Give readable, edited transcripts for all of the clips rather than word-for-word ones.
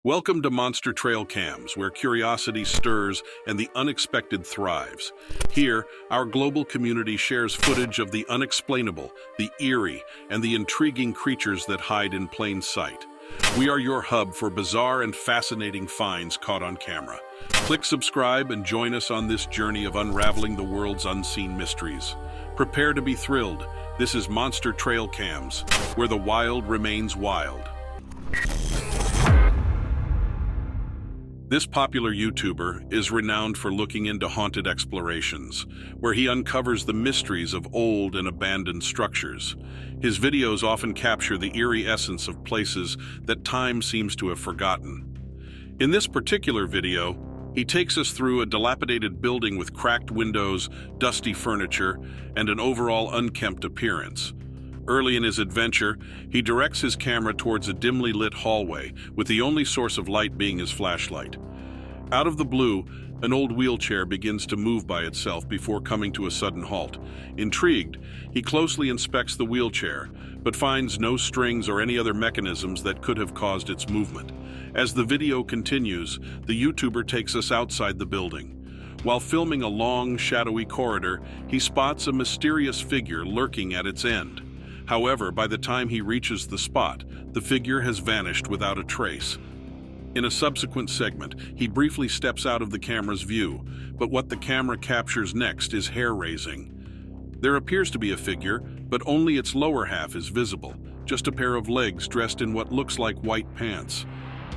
Welcome to Monster Trailcams, where curiosity stirs and the unexpected thrives. Here, our global community shares footage of the unexplainable, the eerie, and the intriguing creatures that hide in plain sight. We are your hub for bizarre and fascinating finds caught on camera. Click subscribe and join us on this journey of unraveling the world's unseen mysteries. Prepare to be thrilled. This is Monster Trailcams, where the wild remains wild. This popular YouTuber is renowned for looking into haunted explorations, where he uncovers the mysteries of old and abandoned structures. His videos often capture the eerie essence of places that time seems to have forgotten. In this particular video, he takes us through a dilapidated building with cracked windows, dusty furniture, and an overall unkempt appearance. Early in his adventure, he directs his camera towards a dimly lit hallway, with the only source of light being his flashlight. Out of the blue, an old wheelchair begins to move by itself before coming to a sudden halt. Intrigued, he closely inspects the wheelchair, but finds no strings or any other mechanisms that could have caused its movement. As the video continues, the YouTuber takes us outside the building. While filming a long, shadowy corridor, he spots a mysterious figure lurking at its end. However, by the time he reaches the spot, the figure has vanished without a trace. In a subsequent segment, he briefly steps out of the camera's view, but what the camera captures next is hair-raising. There appears to be a figure, but only its lower half is visible, just a pair of legs dressed in what looks like white pants.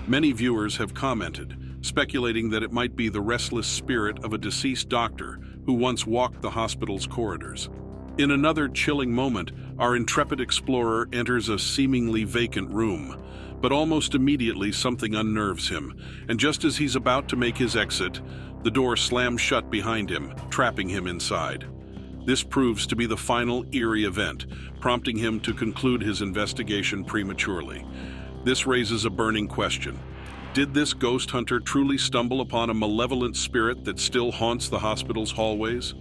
Many viewers have commented, speculating that it might be the restless spirit of a deceased doctor who once walked the hospital's corridors. In another chilling moment, our intrepid explorer enters a seemingly vacant room, but almost immediately something unnerves him, and just as he's about to make his exit, the door slams shut behind him, trapping him inside. This proves to be the final eerie event, prompting him to conclude his investigation prematurely. This raises a burning question. Did this ghost hunter truly stumble upon a malevolent spirit that still haunts the hospital's hallways?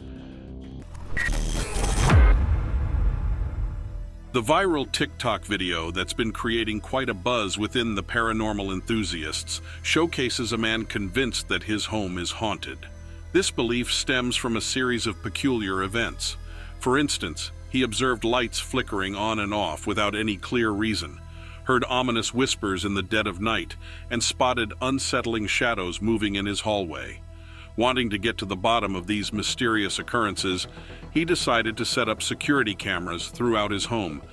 The viral TikTok video that's been creating quite a buzz within the paranormal enthusiasts showcases a man convinced that his home is haunted. This belief stems from a series of peculiar events. For instance, he observed lights flickering on and off without any clear reason, heard ominous whispers in the dead of night, and spotted unsettling shadows moving in his hallway. Wanting to get to the bottom of these mysterious occurrences, he decided to set up security cameras throughout his home.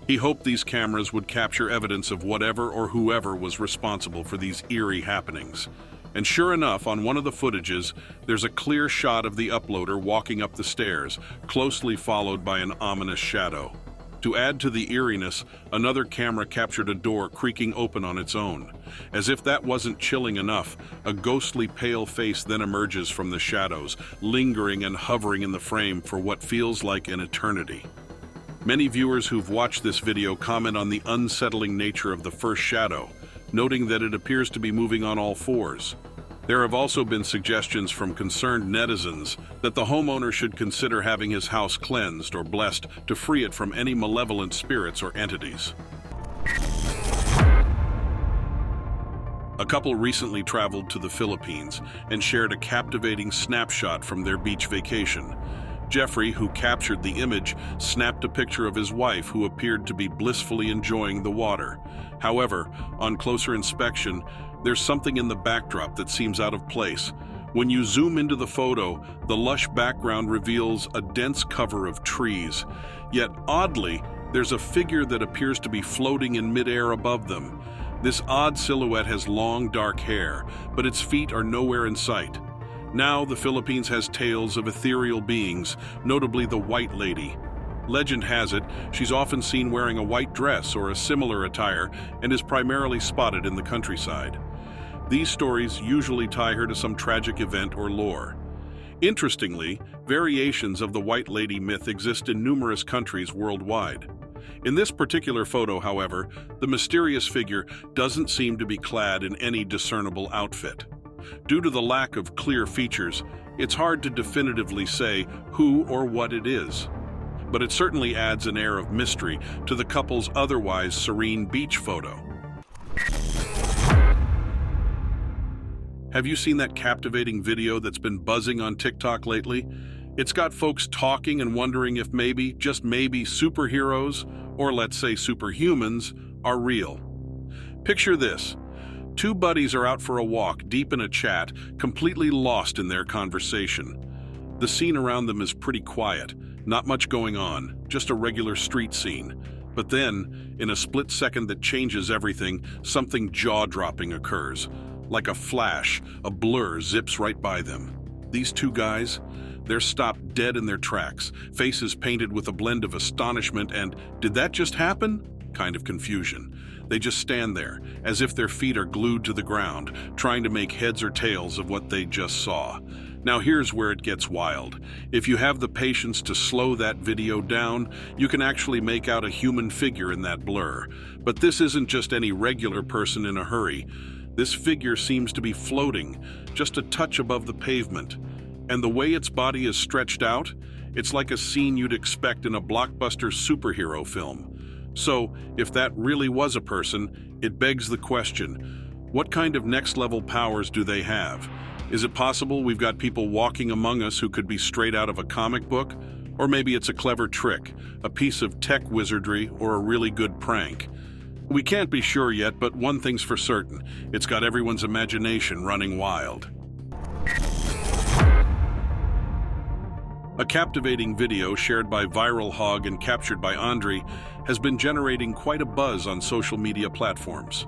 He hoped these cameras would capture evidence of whatever or whoever was responsible for these eerie happenings. And sure enough, on one of the footages, there's a clear shot of the uploader walking up the stairs, closely followed by an ominous shadow. To add to the eeriness, another camera captured a door creaking open on its own. As if that wasn't chilling enough, a ghostly pale face then emerges from the shadows, lingering and hovering in the frame for what feels like an eternity. Many viewers who've watched this video comment on the unsettling nature of the first shadow, noting that it appears to be moving on all fours. There have also been suggestions from concerned netizens that the homeowner should consider having his house cleansed or blessed to free it from any malevolent spirits or entities. A couple recently traveled to the Philippines and shared a captivating snapshot from their beach vacation. Jeffrey, who captured the image, snapped a picture of his wife who appeared to be blissfully enjoying the water. However, on closer inspection, there's something in the backdrop that seems out of place. When you zoom into the photo, the lush background reveals a dense cover of trees. Yet, oddly, there's a figure that appears to be floating in midair above them. This odd silhouette has long, dark hair, but its feet are nowhere in sight. Now, the Philippines has tales of ethereal beings, notably the White Lady. Legend has it, she's often seen wearing a white dress or a similar attire and is primarily spotted in the countryside. These stories usually tie her to some tragic event or lore. Interestingly, variations of the White Lady myth exist in numerous countries worldwide. In this particular photo, however, the mysterious figure doesn't seem to be clad in any discernible outfit. Due to the lack of clear features, it's hard to definitively say who or what it is. But it certainly adds an air of mystery to the couple's otherwise serene beach photo. Have you seen that captivating video that's been buzzing on TikTok lately? It's got folks talking and wondering if maybe, just maybe, superheroes, or let's say superhumans, are real. Picture this. Two buddies are out for a walk, deep in a chat, completely lost in their conversation. The scene around them is pretty quiet, not much going on, just a regular street scene. But then, in a split second that changes everything, something jaw-dropping occurs. Like a flash, a blur zips right by them. These two guys, they're stopped dead in their tracks, faces painted with a blend of astonishment and, did that just happen? Kind of confusion. They just stand there, as if their feet are glued to the ground, trying to make heads or tails of what they just saw. Now here's where it gets wild. If you have the patience to slow that video down, you can actually make out a human figure in that blur. But this isn't just any regular person in a hurry. This figure seems to be floating, just a touch above the pavement. And the way its body is stretched out, it's like a scene you'd expect in a blockbuster superhero film. So, if that really was a person, it begs the question, what kind of next-level powers do they have? Is it possible we've got people walking among us who could be straight out of a comic book? Or maybe it's a clever trick, a piece of tech wizardry, or a really good prank. We can't be sure yet, but one thing's for certain. It's got everyone's imagination running wild. A captivating video shared by Viral Hog and captured by Andre has been generating quite a buzz on social media platforms.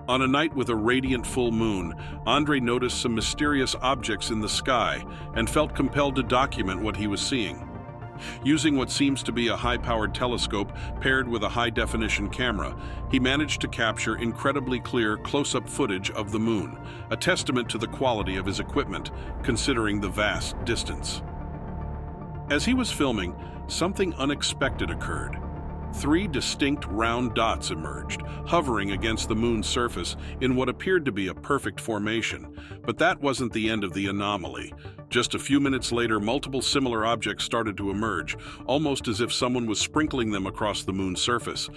On a night with a radiant full moon, Andre noticed some mysterious objects in the sky and felt compelled to document what he was seeing. Using what seems to be a high-powered telescope paired with a high-definition camera, he managed to capture incredibly clear close-up footage of the moon, a testament to the quality of his equipment, considering the vast distance. As he was filming, something unexpected occurred. 3 distinct round dots emerged, hovering against the moon's surface in what appeared to be a perfect formation. But that wasn't the end of the anomaly. Just a few minutes later, multiple similar objects started to emerge, almost as if someone was sprinkling them across the moon's surface.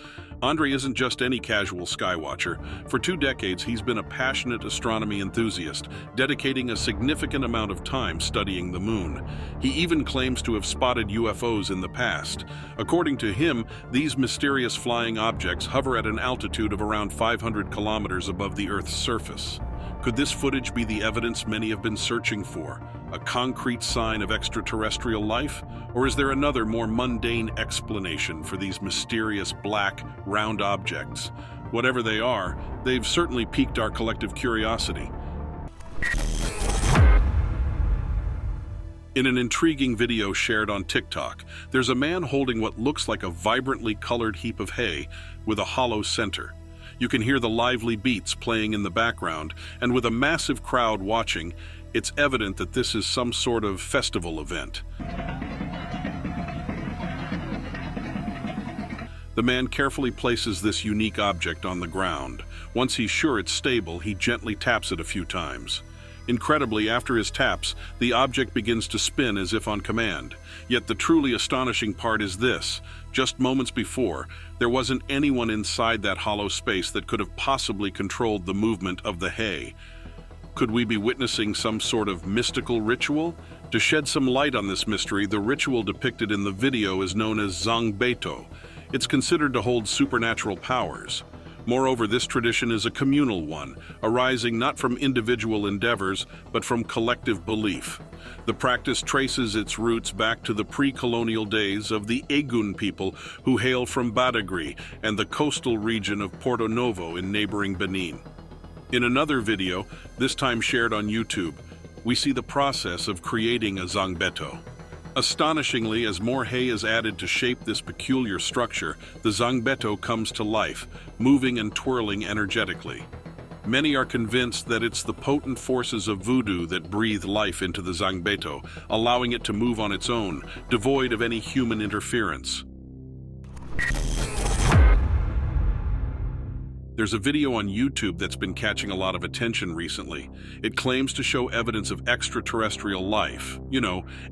Andre isn't just any casual skywatcher. For 2 decades, he's been a passionate astronomy enthusiast, dedicating a significant amount of time studying the moon. He even claims to have spotted UFOs in the past. According to him, these mysterious flying objects hover at an altitude of around 500 kilometers above the Earth's surface. Could this footage be the evidence many have been searching for? A concrete sign of extraterrestrial life? Or is there another, more mundane explanation for these mysterious black, round objects? Whatever they are, they've certainly piqued our collective curiosity. In an intriguing video shared on TikTok, there's a man holding what looks like a vibrantly colored heap of hay with a hollow center. You can hear the lively beats playing in the background, and with a massive crowd watching, it's evident that this is some sort of festival event. The man carefully places this unique object on the ground. Once he's sure it's stable, he gently taps it a few times. Incredibly, after his taps, the object begins to spin as if on command. Yet the truly astonishing part is this. Just moments before, there wasn't anyone inside that hollow space that could have possibly controlled the movement of the hay. Could we be witnessing some sort of mystical ritual? To shed some light on this mystery, the ritual depicted in the video is known as Zangbeto. It's considered to hold supernatural powers. Moreover, this tradition is a communal one, arising not from individual endeavors, but from collective belief. The practice traces its roots back to the pre-colonial days of the Egun people who hail from Badagry and the coastal region of Porto Novo in neighboring Benin. In another video, this time shared on YouTube, we see the process of creating a Zangbeto. Astonishingly, as more hay is added to shape this peculiar structure, the Zangbeto comes to life, moving and twirling energetically. Many are convinced that it's the potent forces of voodoo that breathe life into the Zangbeto, allowing it to move on its own, devoid of any human interference. There's a video on YouTube that's been catching a lot of attention recently. It claims to show evidence of extraterrestrial life,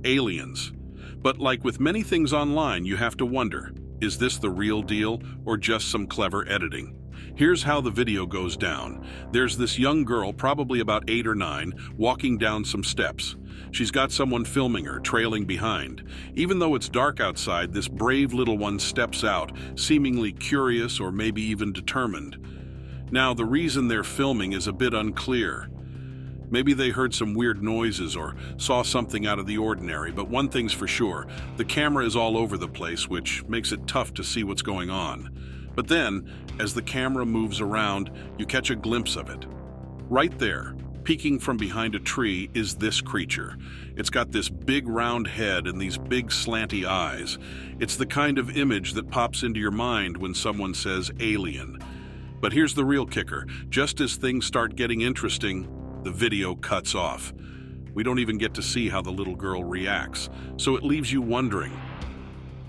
aliens. But like with many things online, you have to wonder, is this the real deal or just some clever editing? Here's how the video goes down. There's this young girl, probably about 8 or 9, walking down some steps. She's got someone filming her, trailing behind. Even though it's dark outside, this brave little one steps out, seemingly curious or maybe even determined. Now, the reason they're filming is a bit unclear. Maybe they heard some weird noises or saw something out of the ordinary, but one thing's for sure, the camera is all over the place, which makes it tough to see what's going on. But then, as the camera moves around, you catch a glimpse of it. Right there, peeking from behind a tree, is this creature. It's got this big round head and these big slanty eyes. It's the kind of image that pops into your mind when someone says alien. But here's the real kicker. Just as things start getting interesting, the video cuts off. We don't even get to see how the little girl reacts, so it leaves you wondering.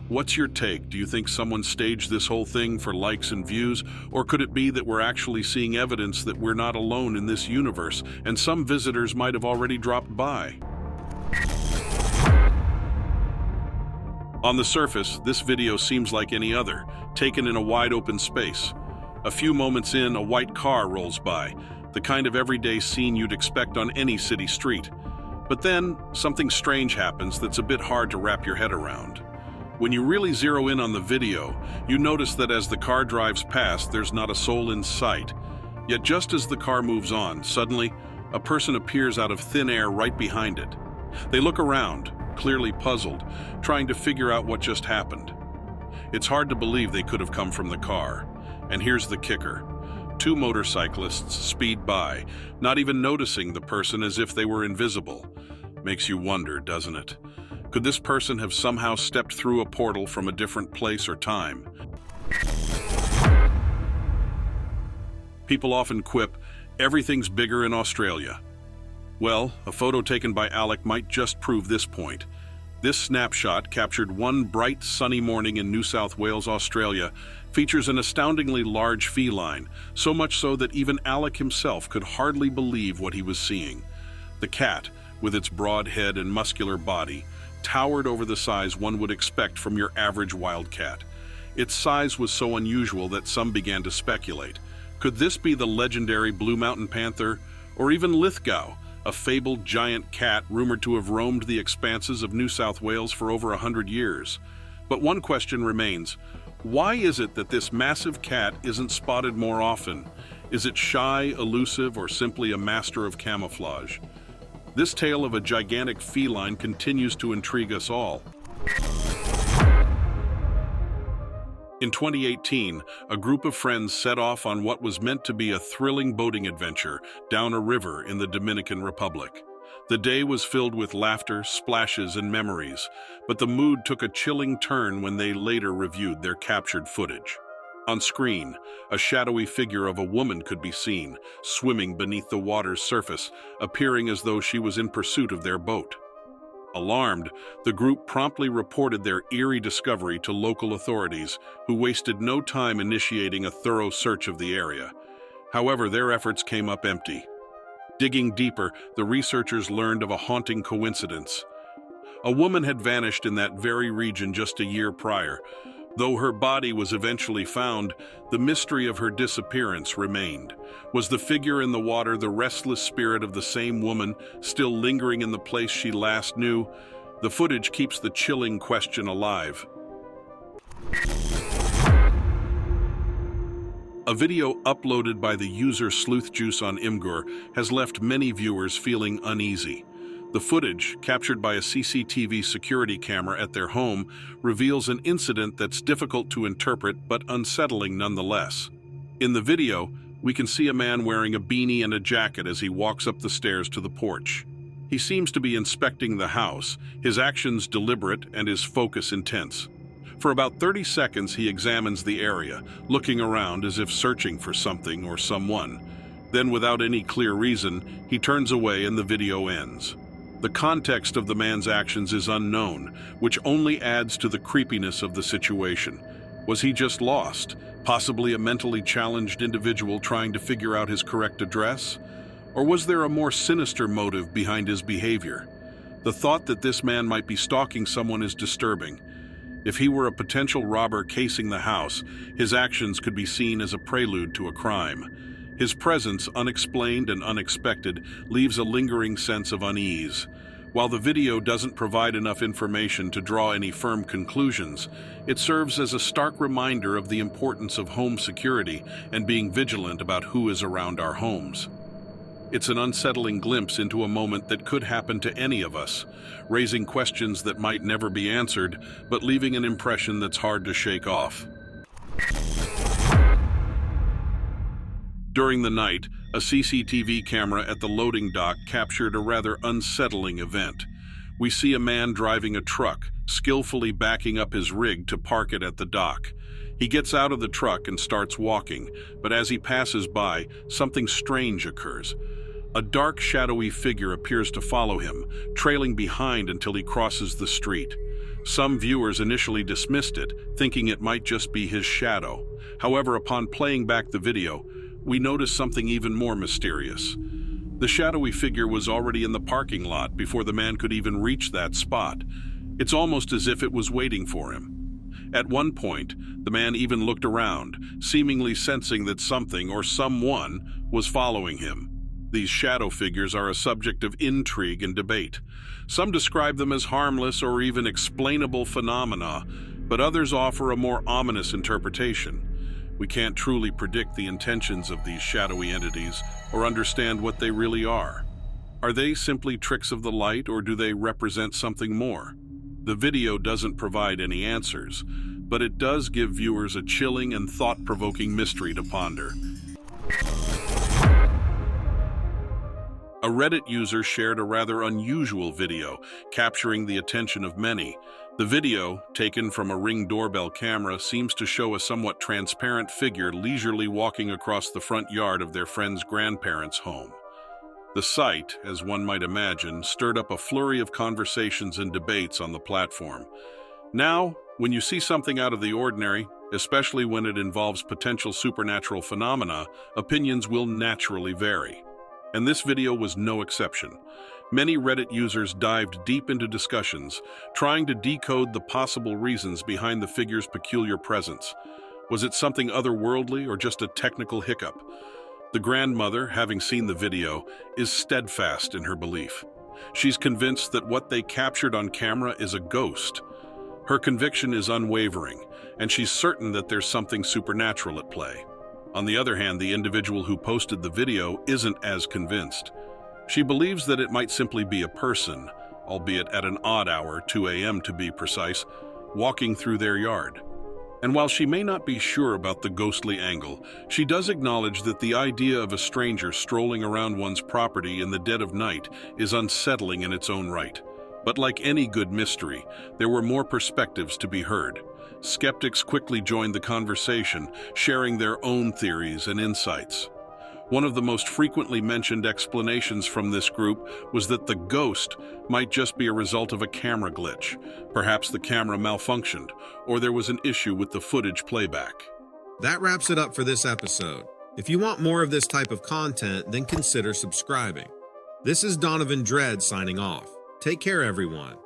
What's your take? Do you think someone staged this whole thing for likes and views? Or could it be that we're actually seeing evidence that we're not alone in this universe, and some visitors might have already dropped by? On the surface, this video seems like any other, taken in a wide open space. A few moments in, a white car rolls by, the kind of everyday scene you'd expect on any city street. But then, something strange happens that's a bit hard to wrap your head around. When you really zero in on the video, you notice that as the car drives past, there's not a soul in sight. Yet just as the car moves on, suddenly, a person appears out of thin air right behind it. They look around, clearly puzzled, trying to figure out what just happened. It's hard to believe they could have come from the car. And here's the kicker. 2 motorcyclists speed by, not even noticing the person as if they were invisible. Makes you wonder, doesn't it? Could this person have somehow stepped through a portal from a different place or time? People often quip, everything's bigger in Australia. Well, a photo taken by Alec might just prove this point. This snapshot, captured one bright, sunny morning in New South Wales, Australia, features an astoundingly large feline, so much so that even Alec himself could hardly believe what he was seeing. The cat, with its broad head and muscular body, towered over the size one would expect from your average wildcat. Its size was so unusual that some began to speculate. Could this be the legendary Blue Mountain Panther, or even Lithgow, a fabled giant cat rumored to have roamed the expanses of New South Wales for over 100 years? But one question remains. Why is it that this massive cat isn't spotted more often? Is it shy, elusive, or simply a master of camouflage? This tale of a gigantic feline continues to intrigue us all. In 2018, a group of friends set off on what was meant to be a thrilling boating adventure down a river in the Dominican Republic. The day was filled with laughter, splashes, and memories, but the mood took a chilling turn when they later reviewed their captured footage. On screen, a shadowy figure of a woman could be seen, swimming beneath the water's surface, appearing as though she was in pursuit of their boat. Alarmed, the group promptly reported their eerie discovery to local authorities, who wasted no time initiating a thorough search of the area. However, their efforts came up empty. Digging deeper, the researchers learned of a haunting coincidence. A woman had vanished in that very region just a year prior. Though her body was eventually found, the mystery of her disappearance remained. Was the figure in the water the restless spirit of the same woman, still lingering in the place she last knew? The footage keeps the chilling question alive. A video uploaded by the user Sleuthjuice on Imgur has left many viewers feeling uneasy. The footage, captured by a CCTV security camera at their home, reveals an incident that's difficult to interpret but unsettling nonetheless. In the video, we can see a man wearing a beanie and a jacket as he walks up the stairs to the porch. He seems to be inspecting the house, his actions deliberate and his focus intense. For about 30 seconds, he examines the area, looking around as if searching for something or someone. Then, without any clear reason, he turns away and the video ends. The context of the man's actions is unknown, which only adds to the creepiness of the situation. Was he just lost, possibly a mentally challenged individual trying to figure out his correct address? Or was there a more sinister motive behind his behavior? The thought that this man might be stalking someone is disturbing. If he were a potential robber casing the house, his actions could be seen as a prelude to a crime. His presence, unexplained and unexpected, leaves a lingering sense of unease. While the video doesn't provide enough information to draw any firm conclusions, it serves as a stark reminder of the importance of home security and being vigilant about who is around our homes. It's an unsettling glimpse into a moment that could happen to any of us, raising questions that might never be answered, but leaving an impression that's hard to shake off. During the night, a CCTV camera at the loading dock captured a rather unsettling event. We see a man driving a truck, skillfully backing up his rig to park it at the dock. He gets out of the truck and starts walking, but as he passes by, something strange occurs. A dark, shadowy figure appears to follow him, trailing behind until he crosses the street. Some viewers initially dismissed it, thinking it might just be his shadow. However, upon playing back the video, we notice something even more mysterious. The shadowy figure was already in the parking lot before the man could even reach that spot. It's almost as if it was waiting for him. At one point, the man even looked around, seemingly sensing that something or someone was following him. These shadow figures are a subject of intrigue and debate. Some describe them as harmless or even explainable phenomena, but others offer a more ominous interpretation. We can't truly predict the intentions of these shadowy entities or understand what they really are. Are they simply tricks of the light, or do they represent something more? The video doesn't provide any answers, but it does give viewers a chilling and thought-provoking mystery to ponder. A Reddit user shared a rather unusual video, capturing the attention of many. The video, taken from a Ring doorbell camera, seems to show a somewhat transparent figure leisurely walking across the front yard of their friend's grandparents' home. The sight, as one might imagine, stirred up a flurry of conversations and debates on the platform. Now, when you see something out of the ordinary, especially when it involves potential supernatural phenomena, opinions will naturally vary. And this video was no exception. Many Reddit users dived deep into discussions, trying to decode the possible reasons behind the figure's peculiar presence. Was it something otherworldly or just a technical hiccup? The grandmother, having seen the video, is steadfast in her belief. She's convinced that what they captured on camera is a ghost. Her conviction is unwavering, and she's certain that there's something supernatural at play. On the other hand, the individual who posted the video isn't as convinced. She believes that it might simply be a person, albeit at an odd hour, 2 a.m. to be precise, walking through their yard. And while she may not be sure about the ghostly angle, she does acknowledge that the idea of a stranger strolling around one's property in the dead of night is unsettling in its own right. But like any good mystery, there were more perspectives to be heard. Skeptics quickly joined the conversation, sharing their own theories and insights. One of the most frequently mentioned explanations from this group was that the ghost might just be a result of a camera glitch. Perhaps the camera malfunctioned, or there was an issue with the footage playback. That wraps it up for this episode. If you want more of this type of content, then consider subscribing. This is Donovan Dredd signing off. Take care, everyone.